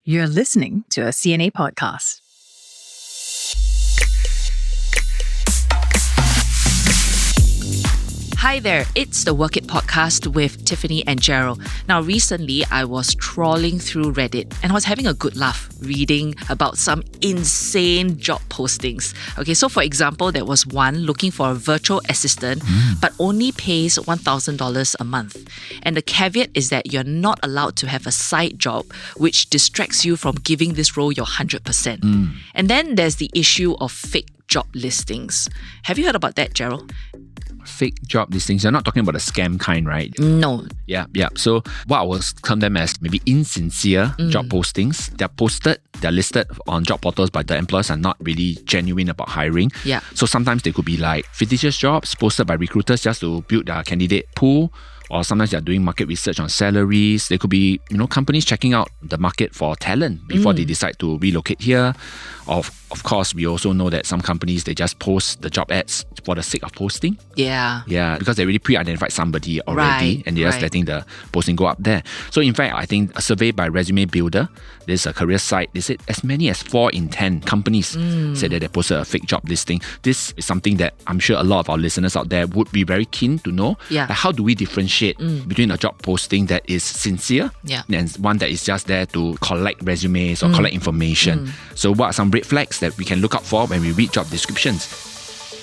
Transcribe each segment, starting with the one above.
You're listening to a CNA podcast. Hi there, it's the Work It podcast with Tiffany and Gerald. Now, recently I was trawling through Reddit and I was having a good laugh reading about some insane job postings. Okay, so for example, there was one looking for a virtual assistant but only pays $1,000 a month. And the caveat is that you're not allowed to have a side job which distracts you from giving this role your 100%. And then there's the issue of fake job listings. Have you heard about that, Gerald? Fake job listings. You're not talking about the scam kind, right? No. Yeah. So what I will term them as maybe insincere job postings. They're posted, they're listed on job portals, but the employers are not really genuine about hiring. Yeah. So sometimes they could be like fictitious jobs posted by recruiters just to build their candidate pool. Or sometimes they're doing market research on salaries. They could be, companies checking out the market for talent before they decide to relocate here. Of course, we also know that some companies, they just post the job ads for the sake of posting. Yeah. Yeah, because they already pre-identified somebody already and they're just letting the posting go up there. So in fact, I think a survey by Resume Builder, this is a career site, they said as many as 4 in 10 companies said that they posted a fake job listing. This is something that I'm sure a lot of our listeners out there would be very keen to know. Yeah. Like, how do we differentiate between a job posting that is sincere and one that is just there to collect resumes or collect information? So what are some red flags that we can look out for when we read job descriptions?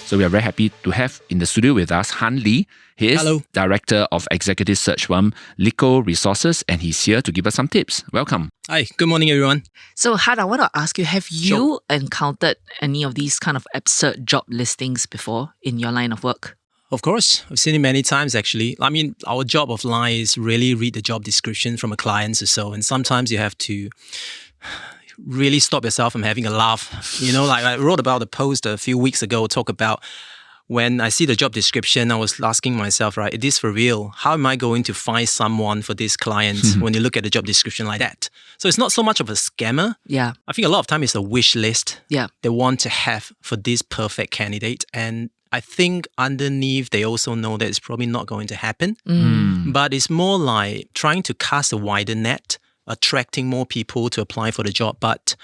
So we are very happy to have in the studio with us Han Lee. He is Director of Executive Search Firm Lico Resources, and he's here to give us some tips. Welcome. Hi, good morning, everyone. So Han, I want to ask you, have you encountered any of these kind of absurd job listings before in your line of work? Of course, I've seen it many times actually. I mean, our job of line is really read the job description from a client or so, and sometimes you have to really stop yourself from having a laugh. Like I wrote about a post a few weeks ago, talk about when I see the job description, I was asking myself, right, is this for real? How am I going to find someone for this client when you look at the job description like that? So it's not so much of a scammer. Yeah. I think a lot of time it's a wish list they want to have for this perfect candidate. And I think underneath, they also know that it's probably not going to happen. But it's more like trying to cast a wider net, attracting more people to apply for the job. But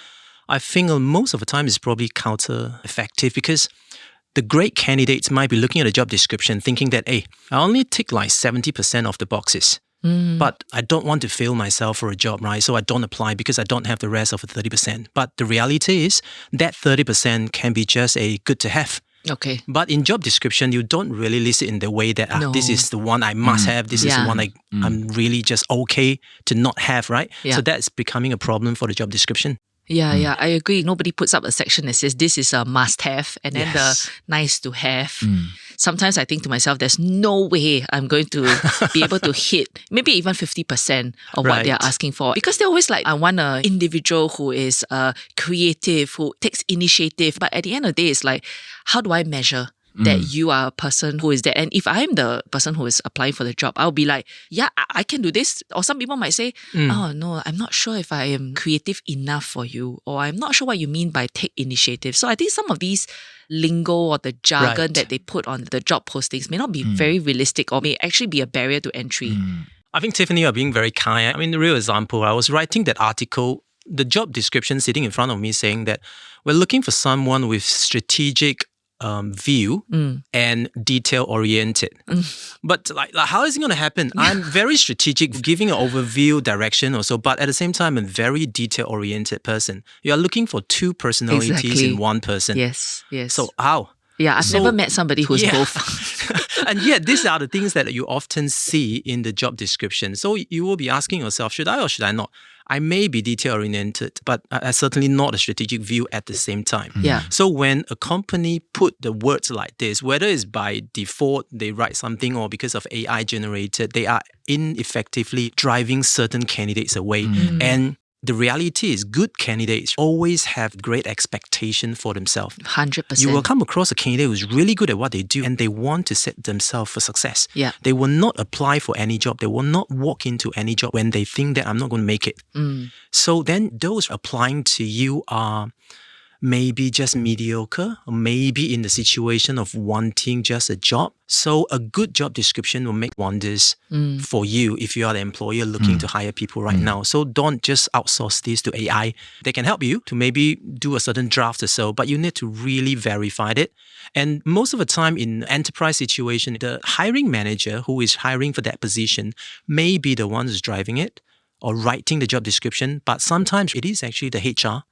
I think most of the time it's probably counter-effective because the great candidates might be looking at the job description thinking that, hey, I only tick like 70% of the boxes. But I don't want to fail myself for a job, right? So I don't apply because I don't have the rest of the 30%. But the reality is that 30% can be just a good to have. Okay. But in job description, you don't really list it in the way that this is the one I must have. This is the one I'm really just okay to not have, right? Yeah. So that's becoming a problem for the job description. Yeah, I agree. Nobody puts up a section that says this is a must-have and then the nice-to-have. Sometimes I think to myself, there's no way I'm going to be able to hit maybe even 50% of what they're asking for. Because they're always like, I want an individual who is creative, who takes initiative. But at the end of the day, it's like, how do I measure that you are a person who is that? And if I'm the person who is applying for the job, I'll be like, yeah, I can do this. Or some people might say, oh no, I'm not sure if I am creative enough for you. Or I'm not sure what you mean by take initiative. So I think some of these lingo or the jargon that they put on the job postings may not be very realistic or may actually be a barrier to entry. I think, Tiffany, you're being very kind. I mean, the real example, I was writing that article, the job description sitting in front of me saying that we're looking for someone with strategic view and detail-oriented. But like, how is it going to happen? I'm very strategic, giving an overview, direction or so, but at the same time, I'm a very detail-oriented person. You are looking for 2 personalities in one person. Yes. So how? Yeah, I've never met somebody who's both. And yet, these are the things that you often see in the job description. So you will be asking yourself, should I or should I not? I may be detail-oriented, but I certainly not a strategic view at the same time. Yeah. So when a company put the words like this, whether it's by default, they write something, or because of AI generated, they are ineffectively driving certain candidates away. And the reality is good candidates always have great expectation for themselves. 100%. You will come across a candidate who's really good at what they do and they want to set themselves for success. Yeah. They will not apply for any job. They will not walk into any job when they think that I'm not going to make it. So then those applying to you are maybe just mediocre, or maybe in the situation of wanting just a job. So a good job description will make wonders for you if you are the employer looking to hire people right now. So don't just outsource this to AI. They can help you to maybe do a certain draft or so, but you need to really verify it. And most of the time in enterprise situation, the hiring manager who is hiring for that position may be the one who's driving it or writing the job description, but sometimes it is actually the HR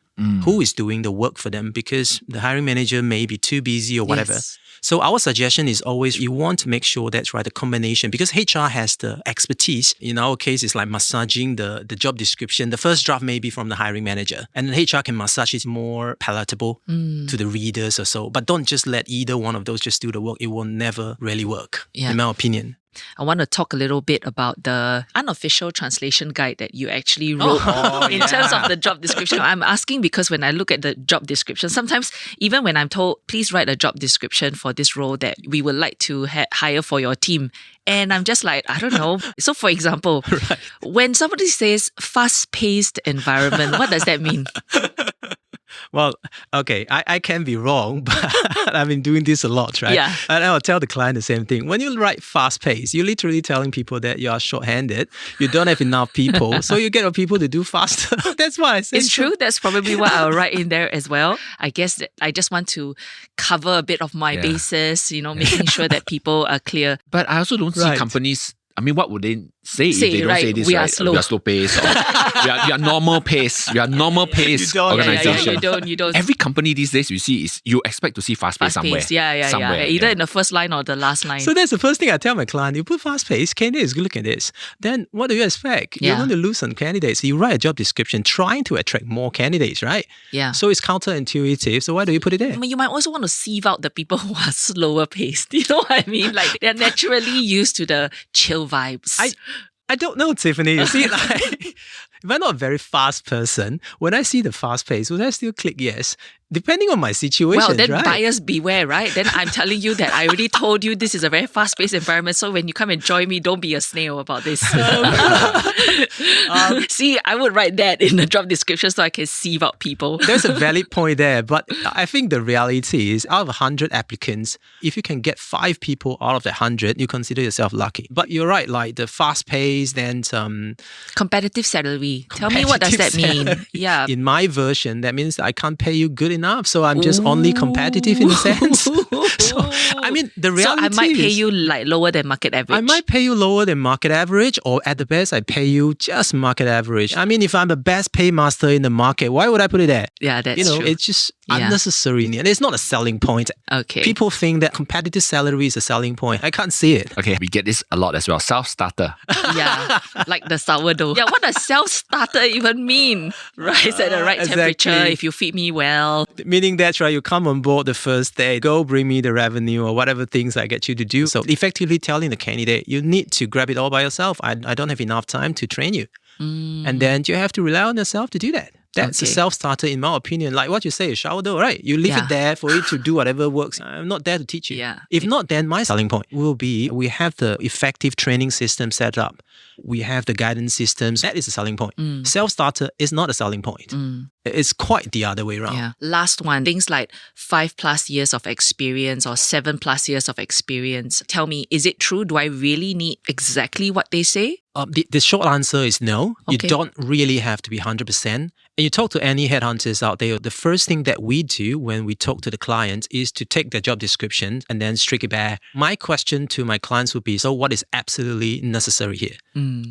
who is doing the work for them because the hiring manager may be too busy or whatever. Yes. So our suggestion is always you want to make sure that's right, the combination, because HR has the expertise. In our case, it's like massaging the job description. The first draft may be from the hiring manager, and HR can massage it more palatable to the readers or so. But don't just let either one of those just do the work. It will never really work, in my opinion. I want to talk a little bit about the unofficial translation guide that you actually wrote in terms of the job description. I'm asking because when I look at the job description, sometimes even when I'm told, please write a job description for this role that we would like to hire for your team. And I'm just like, I don't know. So for example, when somebody says fast-paced environment, what does that mean? Well, okay, I can be wrong, but I've been doing this a lot, right? Yeah. And I'll tell the client the same thing. When you write fast pace, you're literally telling people that you are short-handed, you don't have enough people, so you get your people to do faster. That's what I say. It's true. That's probably what I'll write in there as well. I guess that I just want to cover a bit of my bases, making sure that people are clear. But I also don't see companies. I mean, what would they say if they don't say this? We are slow. We are slow pace. Or we are normal pace. We are normal pace organization. You don't. Every company these days you expect to see fast pace somewhere. Yeah. Either in the first line or the last line. So that's the first thing I tell my client. You put fast pace, candidates look at this. Then what do you expect? You're going to lose some candidates. So you write a job description trying to attract more candidates, right? Yeah. So it's counterintuitive. So why do you put it there? I mean, you might also want to sieve out the people who are slower paced. You know what I mean? Like they're naturally used to the chill vibes. I don't know, Tiffany. You see, if I'm not a very fast person, when I see the fast pace, would I still click yes? Depending on my situation, well, then right? buyers beware, right? Then I'm telling you that I already told you this is a very fast-paced environment. So when you come and join me, don't be a snail about this. See, I would write that in the job description so I can sieve out people. There's a valid point there, but I think the reality is out of 100 applicants, if you can get 5 people out of the 100, you consider yourself lucky. But you're right, like the fast pace, then competitive salary. Tell me, what does that mean? Yeah. In my version, that means I can't pay you good enough, so I'm just only competitive in a sense. So, I mean, the reality I might pay you like lower than market average. I might pay you lower than market average, or at the best, I pay you just market average. I mean, if I'm the best paymaster in the market, why would I put it there? Yeah, that's true. It's just unnecessary. And it's not a selling point. Okay. People think that competitive salary is a selling point. I can't see it. Okay, we get this a lot as well. Self-starter. Yeah, like the sourdough. Yeah, what does self-starter even mean? Rise at the right temperature if you feed me well. Meaning that's right, you come on board the first day, go bring me the revenue or whatever things I get you to do. So effectively telling the candidate, you need to grab it all by yourself. I don't have enough time to train you. And then you have to rely on yourself to do that. That's a self-starter in my opinion. Like what you say, a shower door, right? You leave it there for it to do whatever works. I'm not there to teach you. Yeah. If not, then my selling point will be we have the effective training system set up. We have the guidance systems. That is a selling point. Self-starter is not a selling point. It's quite the other way around. Yeah. Last one, things like 5+ years of experience or 7+ years of experience. Tell me, is it true? Do I really need exactly what they say? The short answer is no. Okay. You don't really have to be 100%. And you talk to any headhunters out there, the first thing that we do when we talk to the client is to take their job description and then strike it back. My question to my clients would be, so what is absolutely necessary here?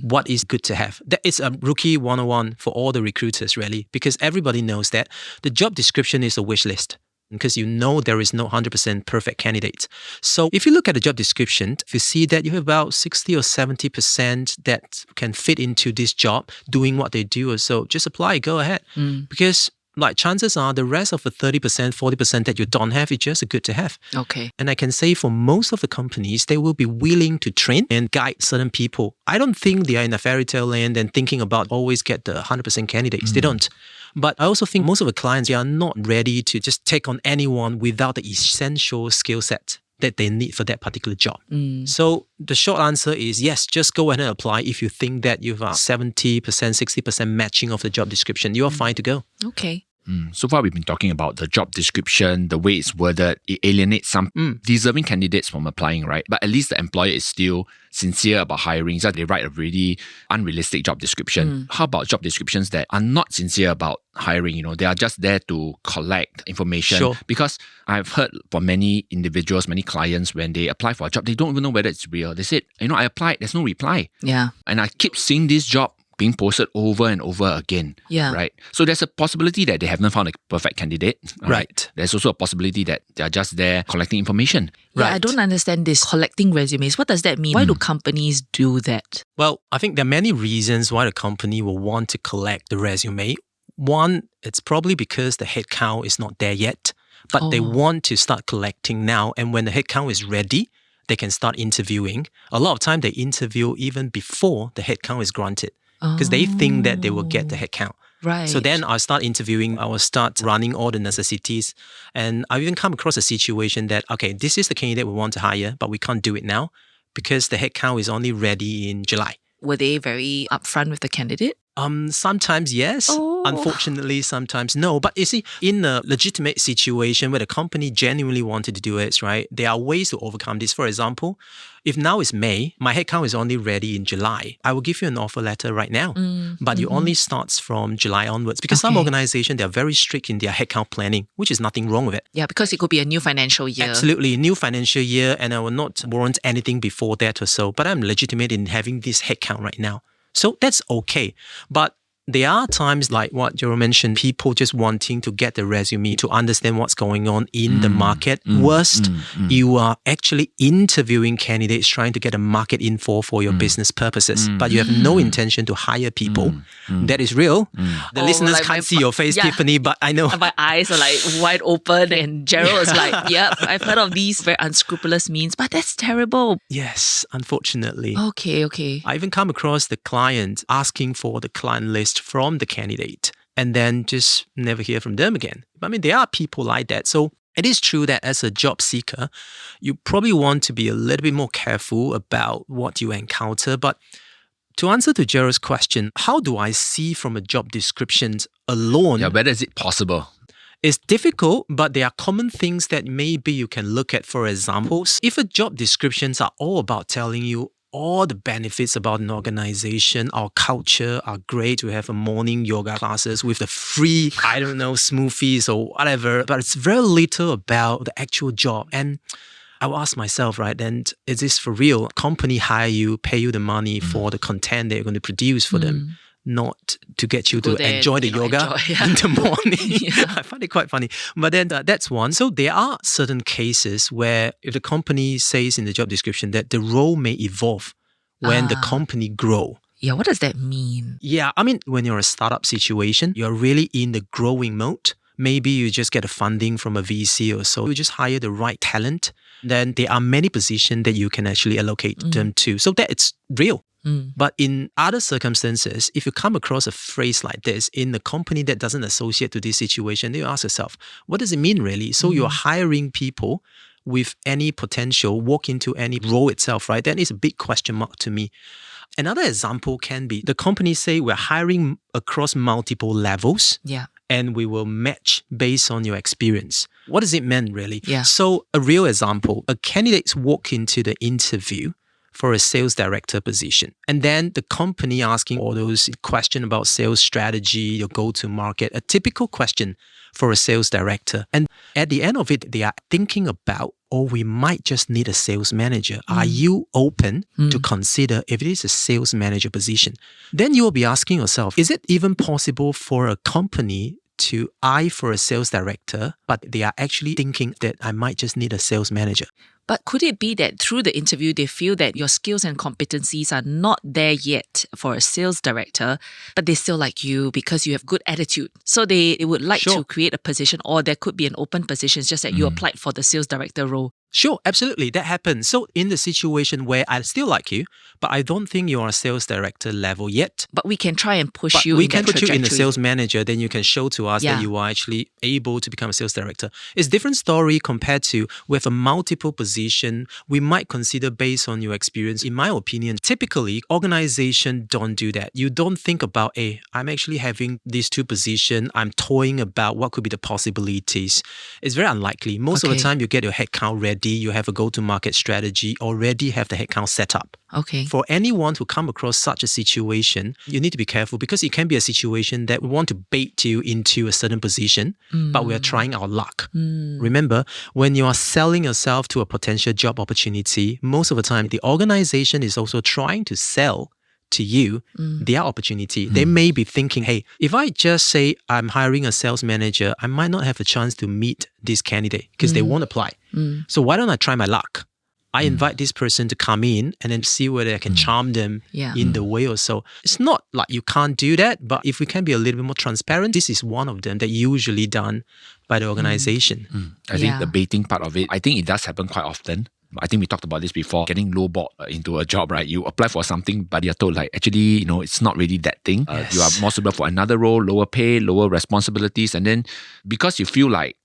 What is good to have? That is a rookie 101 for all the recruiters, really, because everybody knows that the job description is a wish list. Because there is no 100% perfect candidate. So if you look at the job description, if you see that you have about 60 or 70% that can fit into this job, doing what they do or so, just apply, go ahead. Because chances are the rest of the 30%, 40% that you don't have is just good to have. Okay. And I can say for most of the companies, they will be willing to train and guide certain people. I don't think they are in a fairy tale land and thinking about always get the 100% candidates. They don't. But I also think most of the clients, they are not ready to just take on anyone without the essential skill set that they need for that particular job. So the short answer is yes, just go ahead and apply if you think that you've 70%, 60% matching of the job description. You are fine to go. Okay. So far, we've been talking about the job description, the way it's worded. It alienates some deserving candidates from applying, right? But at least the employer is still sincere about hiring. So they write a really unrealistic job description. How about job descriptions that are not sincere about hiring? They are just there to collect information. Sure. Because I've heard from many individuals, many clients, when they apply for a job, they don't even know whether it's real. They said, I applied, there's no reply. Yeah. And I keep seeing this job being posted over and over again. Yeah. Right. So there's a possibility that they haven't found a perfect candidate. Right. There's also a possibility that they're just there collecting information. Yeah, Right. I don't understand this collecting resumes. What does that mean? Why do companies do that? Well, I think there are many reasons why the company will want to collect the resume. One, it's probably because the headcount is not there yet, but they want to start collecting now. And when the headcount is ready, they can start interviewing. A lot of time they interview even before the headcount is granted because they think that they will get the headcount. Right. So then I'll start interviewing, I will start running all the necessities. And I've even come across a situation that, okay, this is the candidate we want to hire, but we can't do it now because the headcount is only ready in July. Were they very upfront with the candidate? Sometimes yes. Unfortunately, sometimes no. But you see, in a legitimate situation where the company genuinely wanted to do it, right, there are ways to overcome this. For example, if now is May, my headcount is only ready in July, I will give you an offer letter right now. But you only starts from July onwards because some organizations, they are very strict in their headcount planning, which is nothing wrong with it. Yeah, because it could be a new financial year. Absolutely, new financial year, and I will not warrant anything before that or so. But I'm legitimate in having this headcount right now. So that's okay. But there are times like what Gerald mentioned, people just wanting to get the resume to understand what's going on in the market. Worst, you are actually interviewing candidates trying to get a market info for your business purposes, but you have no intention to hire people. That is real. The listeners like can't see your face, Tiffany, but I know. My eyes are like wide open and Gerald is like, yep, I've heard of these very unscrupulous means, but that's terrible. Yes, unfortunately. Okay. I even come across the client asking for the client list from the candidate and then just never hear from them again. I mean, there are people like that. So it is true that as a job seeker, you probably want to be a little bit more careful about what you encounter. But to answer to Gerald's question, how do I see from a job description alone? Yeah, whether is it possible? It's difficult, but there are common things that maybe you can look at. For example, if a job descriptions are all about telling you all the benefits about an organization, our culture are great. We have a morning yoga classes with the free, smoothies or whatever. But it's very little about the actual job. And I will ask myself, right, then is this for real? Company hire you, pay you the money for the content that you're going to produce for them, not to get you to enjoy the yoga in the morning. I find it quite funny. But then that's one. So there are certain cases where if the company says in the job description that the role may evolve when the company grow. Yeah, what does that mean? Yeah, I mean, when you're a startup situation, you're really in the growing mode. Maybe you just get a funding from a VC or so. You just hire the right talent. Then there are many positions that you can actually allocate them to. So that it's real. But in other circumstances, if you come across a phrase like this in a company that doesn't associate to this situation, then you ask yourself, what does it mean really? So you're hiring people with any potential, walk into any role itself, right? That is a big question mark to me. Another example can be the company say we're hiring across multiple levels. Yeah. And we will match based on your experience. What does it mean really? Yeah. So a real example, a candidate walk into the interview for a sales director position. And then the company asking all those questions about sales strategy, your go-to market, a typical question for a sales director. And at the end of it, they are thinking about, we might just need a sales manager. Are you open to consider if it is a sales manager position? Then you will be asking yourself, is it even possible for a company to eye for a sales director, but they are actually thinking that I might just need a sales manager? But could it be that through the interview, they feel that your skills and competencies are not there yet for a sales director, but they still like you because you have good attitude. So they would like to create a position, or there could be an open position. It's just that you applied for the sales director role. Sure, absolutely. That happens. So in the situation where I still like you, but I don't think you're a sales director level yet. But we can try and push But you we in can that put you in a trajectory. sales manager, then you can show to us that you are actually able to become a sales director. It's a different story compared to with a multiple position. We might consider based on your experience. In my opinion, typically organizations don't do that. You don't think about, hey, I'm actually having these two positions. I'm toying about what could be the possibilities. It's very unlikely. Most of the time, you get your headcount ready. You have a go-to-market strategy, already have the headcount set up. Okay. For anyone to come across such a situation, you need to be careful because it can be a situation that we want to bait you into a certain position, but we are trying our luck. Remember, when you are selling yourself to a potential job opportunity, most of the time, the organization is also trying to sell to you their opportunity. They may be thinking, hey, if I just say I'm hiring a sales manager, I might not have a chance to meet this candidate because they won't apply. So why don't I try my luck? I invite this person to come in and then see whether I can charm them in the way or so. It's not like you can't do that, but if we can be a little bit more transparent, this is one of them that usually done by the organization. I think the baiting part of it, I think it does happen quite often. I think we talked about this before, getting lowballed into a job, right? You apply for something, but you're told like, actually, it's not really that thing. You are more suitable for another role, lower pay, lower responsibilities. And then because you feel like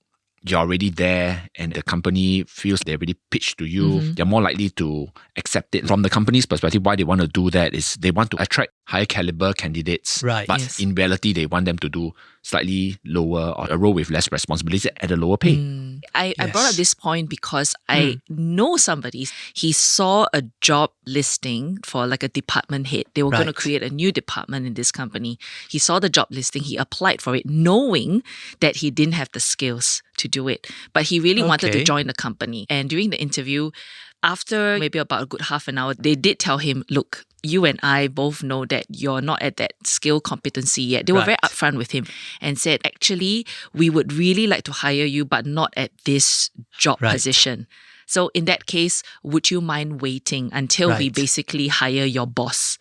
you're already there and the company feels they already pitched to you, they're more likely to accept it. From the company's perspective, why they want to do that is they want to attract higher caliber candidates. Right. But in reality, they want them to do slightly lower or a role with less responsibilities at a lower pay. I brought up this point because I know somebody, he saw a job listing for like a department head. They were going to create a new department in this company. He saw the job listing, he applied for it knowing that he didn't have the skills to do it. But he really wanted to join the company. And during the interview, after maybe about a good half an hour, they did tell him, look, you and I both know that you're not at that skill competency yet. They were very upfront with him and said, actually, we would really like to hire you, but not at this job position. So in that case, would you mind waiting until we basically hire your boss?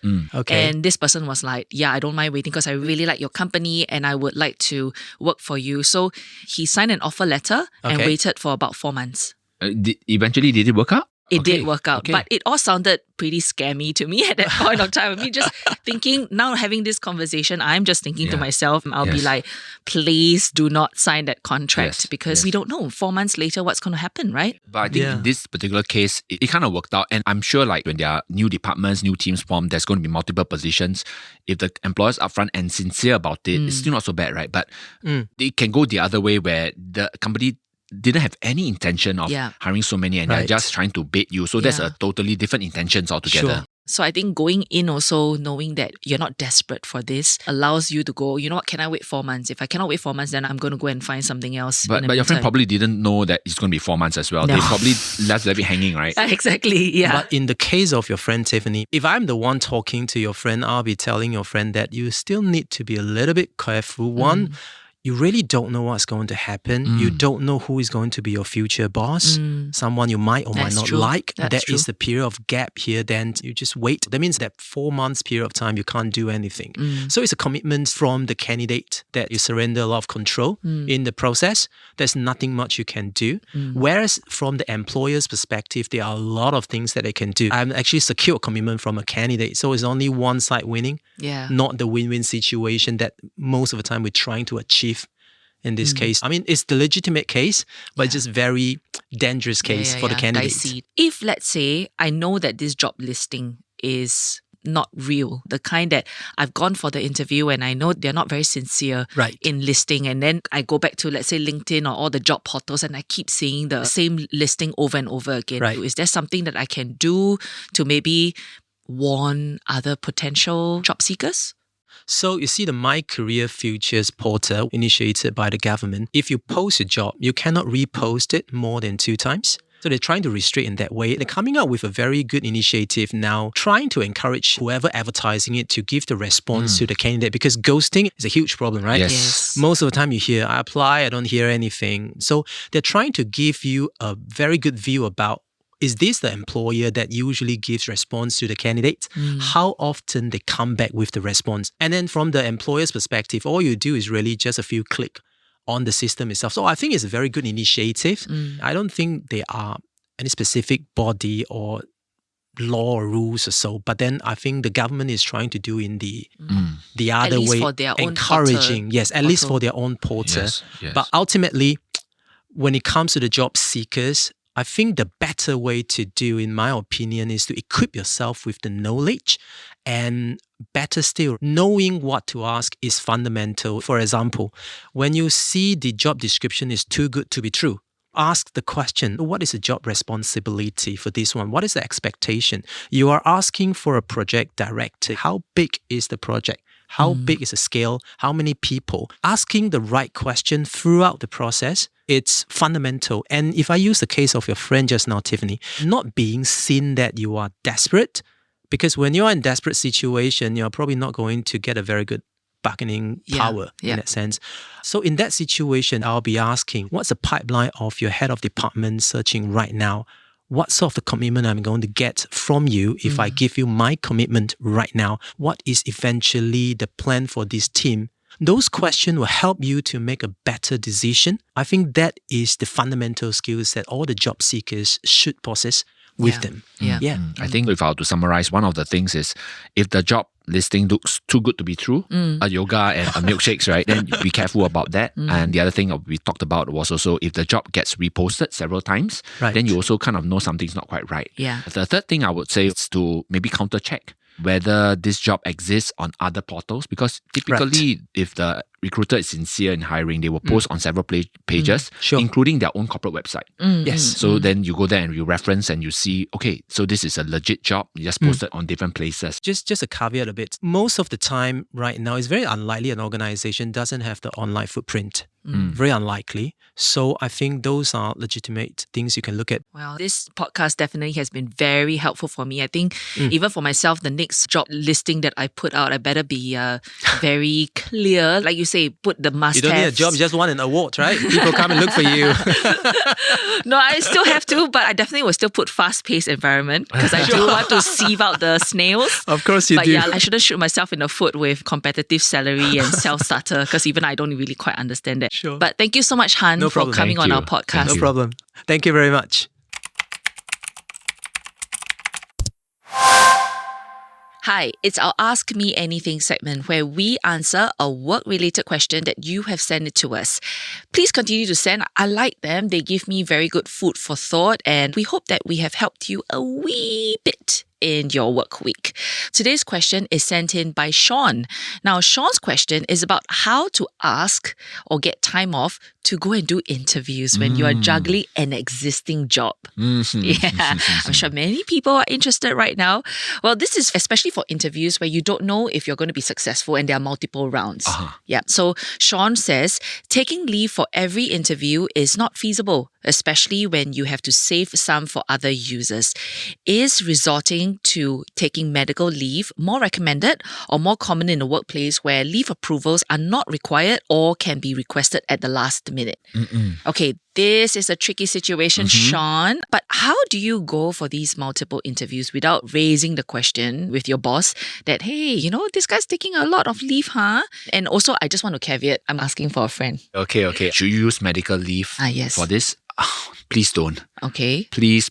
And this person was like, yeah, I don't mind waiting because I really like your company and I would like to work for you. So he signed an offer letter and waited for about 4 months. Eventually, did it work out? It did work out, but it all sounded pretty scammy to me at that point of time. I mean, just thinking, now having this conversation, I'm just thinking to myself, I'll be like, please do not sign that contract because we don't know 4 months later what's going to happen, right? But I think in this particular case, it kind of worked out. And I'm sure like when there are new departments, new teams formed, there's going to be multiple positions. If the employer's upfront and sincere about it, it's still not so bad, right? But it can go the other way where the company didn't have any intention of hiring so many and they're just trying to bait you. So that's a totally different intentions altogether. Sure. So I think going in also knowing that you're not desperate for this allows you to go, you know what, can I wait 4 months? If I cannot wait 4 months, then I'm going to go and find something else. But your friend probably didn't know that it's going to be 4 months as well. No. They probably left it hanging, right? Exactly, yeah. But in the case of your friend Tiffany, if I'm the one talking to your friend, I'll be telling your friend that you still need to be a little bit careful. One, you really don't know what's going to happen. You don't know who is going to be your future boss. Someone you might or might not like. There is a period of gap here. Then you just wait. That means that 4 months period of time, you can't do anything. So it's a commitment from the candidate that you surrender a lot of control in the process. There's nothing much you can do. Whereas from the employer's perspective, there are a lot of things that they can do. I'm actually secured commitment from a candidate. So it's only one side winning, not the win-win situation that most of the time we're trying to achieve. In this case, I mean, it's the legitimate case, but just very dangerous case for the candidate. If, let's say, I know that this job listing is not real, the kind that I've gone for the interview and I know they're not very sincere in listing, and then I go back to, let's say, LinkedIn or all the job portals and I keep seeing the same listing over and over again. Is there something that I can do to maybe warn other potential job seekers? So you see the My Career Futures portal initiated by the government. If you post a job, you cannot repost it more than 2 times. So they're trying to restrict in that way. They're coming up with a very good initiative now, trying to encourage whoever advertising it to give the response to the candidate, because ghosting is a huge problem, right? Yes. Most of the time you hear, I apply, I don't hear anything. So they're trying to give you a very good view about, is this the employer that usually gives response to the candidate? How often they come back with the response? And then from the employer's perspective, all you do is really just a few clicks on the system itself. So I think it's a very good initiative. I don't think there are any specific body or law or rules or so. But then I think the government is trying to do in the other way, for their encouraging, own at least for their own portal. Yes. But ultimately, when it comes to the job seekers, I think the better way to do, in my opinion, is to equip yourself with the knowledge, and better still, knowing what to ask is fundamental. For example, when you see the job description is too good to be true, ask the question, what is the job responsibility for this one? What is the expectation? You are asking for a project director. How big is the project? How big is the scale? How many people? Asking the right question throughout the process, it's fundamental. And if I use the case of your friend just now, Tiffany, not being seen that you are desperate, because when you're in a desperate situation, you're probably not going to get a very good bargaining power in that sense. So in that situation, I'll be asking, what's the pipeline of your head of department searching right now? What sort of the commitment I'm going to get from you if I give you my commitment right now? What is eventually the plan for this team? Those questions will help you to make a better decision. I think that is the fundamental skills that all the job seekers should possess with them. I think if I were to summarize, one of the things is if the job listing looks too good to be true, a yoga and a milkshakes, right? Then be careful about that. And the other thing we talked about was also if the job gets reposted several times, then you also kind of know something's not quite right. The third thing I would say is to maybe counter check whether this job exists on other portals, because typically if the recruiter is sincere in hiring, they will post on several pages, including their own corporate website. So then you go there and you reference and you see, okay, so this is a legit job. You just posted on different places. Just a caveat a bit. Most of the time right now, it's very unlikely an organization doesn't have the online footprint. Very unlikely. So I think those are legitimate things you can look at. Well, this podcast definitely has been very helpful for me. I think even for myself, the next job listing that I put out, I better be very clear. Like you say, put the must-haves. You don't need a job, you just want an award, right? People come and look for you. No, I still have to, but I definitely will still put fast-paced environment because I do want to sieve out the snails. Of course you do. But yeah, I shouldn't shoot myself in the foot with competitive salary and self-starter because even I don't really quite understand that. Sure. But thank you so much, Han, for coming on our podcast. No problem. Thank you very much. Hi, it's our Ask Me Anything segment where we answer a work-related question that you have sent it to us. Please continue to send. I like them. They give me very good food for thought, and we hope that we have helped you a wee bit in your work week. Today's question is sent in by Sean. Now, Sean's question is about how to ask or get time off to go and do interviews when you are juggling an existing job. Yeah, I'm sure many people are interested right now. Well, this is especially for interviews where you don't know if you're going to be successful and there are multiple rounds. Yeah. So Sean says, taking leave for every interview is not feasible, especially when you have to save some for other users. Is resorting to taking medical leave more recommended or more common in the workplace where leave approvals are not required or can be requested at the last minute? Okay, this is a tricky situation, Sean. But how do you go for these multiple interviews without raising the question with your boss that, hey, you know, this guy's taking a lot of leave, huh? And also, I just want to caveat, I'm asking for a friend. Okay. Should you use medical leave for this? Please don't. Okay. Please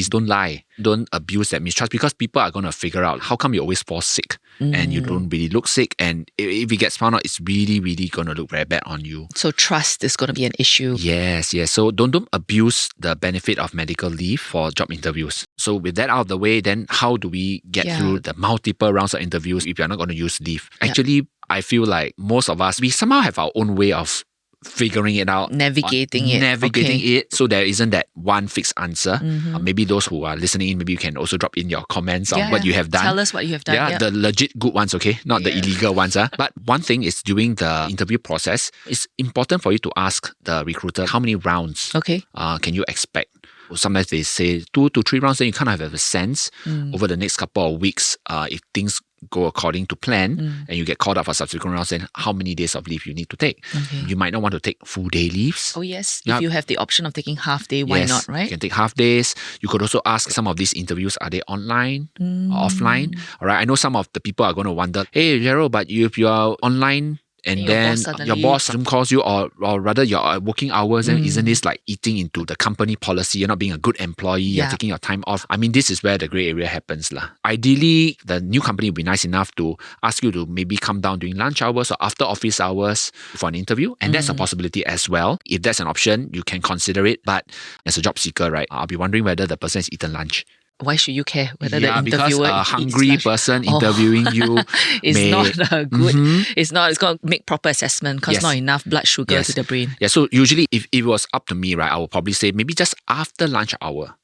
don't lie. Don't abuse that mistrust because people are going to figure out how come you always fall sick and you don't really look sick. And if it gets found out, it's really, really going to look very bad on you. So trust is going to be an issue. Yes. So don't abuse the benefit of medical leave for job interviews. So with that out of the way, then how do we get through the multiple rounds of interviews if you're not going to use leave? Actually, I feel like most of us, we somehow have our own way of figuring it out, navigating it. So there isn't that one fixed answer. Maybe those who are listening in, maybe you can also drop in your comments on what you have done. Tell us what you have done. The legit good ones, okay? Not the illegal ones. But one thing is during the interview process, it's important for you to ask the recruiter how many rounds can you expect. Sometimes they say 2 to 3 rounds, then you kind of have a sense over the next couple of weeks if things go according to plan and you get called up for subsequent rounds, then how many days of leave you need to take. You might not want to take full day leaves. Oh yes, if you have the option of taking half day, why not, right? You can take half days. You could also ask some of these interviews, are they online or offline? All right, I know some of the people are going to wonder, hey Gerald, but if you are online and then your boss Zoom calls you, or rather your working hours, and isn't this like eating into the company policy? You're not being a good employee, you're taking your time off. I mean, this is where the grey area happens. Ideally, the new company would be nice enough to ask you to maybe come down during lunch hours or after office hours for an interview. And that's a possibility as well. If that's an option, you can consider it. But as a job seeker, right, I'll be wondering whether the person has eaten lunch. Why should you care whether the interviewer because a hungry person interviewing you is not good. It's going to make proper assessment because not enough blood sugar to the brain. Yeah, so usually if it was up to me, right, I would probably say maybe just after lunch hour.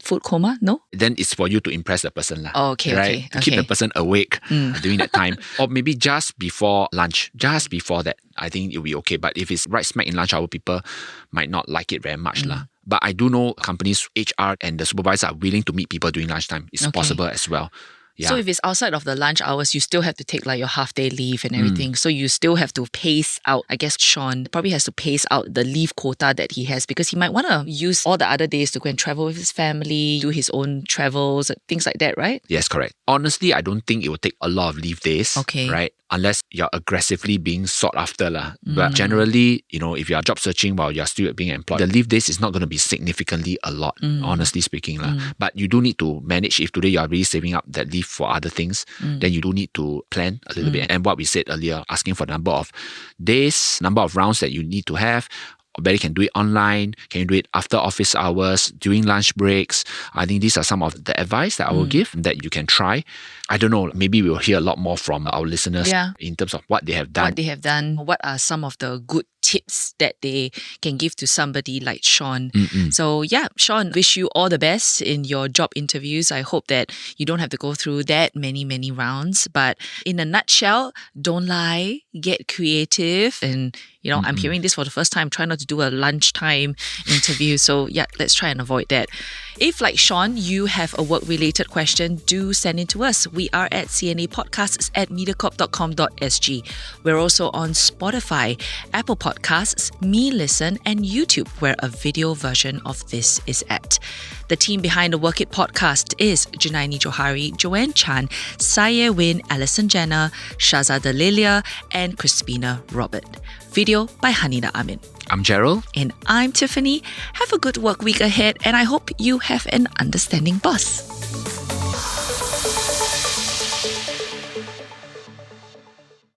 Food coma? No? Then it's for you to impress the person. Okay. To keep the person awake during that time. Or maybe just before lunch. Just before that, I think it'll be okay. But if it's right smack in lunch hour, people might not like it very much. But I do know companies, HR and the supervisor are willing to meet people during lunchtime. It's possible as well. Yeah. So if it's outside of the lunch hours, you still have to take like your half-day leave and everything. So you still have to pace out. I guess Sean probably has to pace out the leave quota that he has because he might want to use all the other days to go and travel with his family, do his own travels, things like that, right? Yes, correct. Honestly, I don't think it will take a lot of leave days. Okay. Right? Unless you're aggressively being sought after. But generally, if you're job searching while you're still being employed, the leave days is not going to be significantly a lot, honestly speaking. But you do need to manage. If today you're really saving up that leave for other things, then you do need to plan a little bit. And what we said earlier, asking for the number of days, number of rounds that you need to have. Or better, you can do it online. Can you do it after office hours, during lunch breaks? I think these are some of the advice that I will give that you can try. I don't know, maybe we'll hear a lot more from our listeners in terms of what they have done. What are some of the good tips that they can give to somebody like Sean? So Sean, wish you all the best in your job interviews. I hope that you don't have to go through that many rounds. But in a nutshell, don't lie, get creative. And I'm hearing this for the first time. Try not to do a lunchtime interview. So let's try and avoid that. If, like Sean, you have a work-related question, do send it to us. We are at cnapodcasts@mediacorp.com.sg. We're also on Spotify, Apple Podcasts, Me Listen, and YouTube, where a video version of this is at. The team behind the Work It podcast is Junaini Johari, Joanne Chan, Saye Win, Alison Jenner, Shazada Lilia, and Crispina Robert. Video by Hanina Amin. I'm Gerald. And I'm Tiffany. Have a good work week ahead, and I hope you have an understanding boss.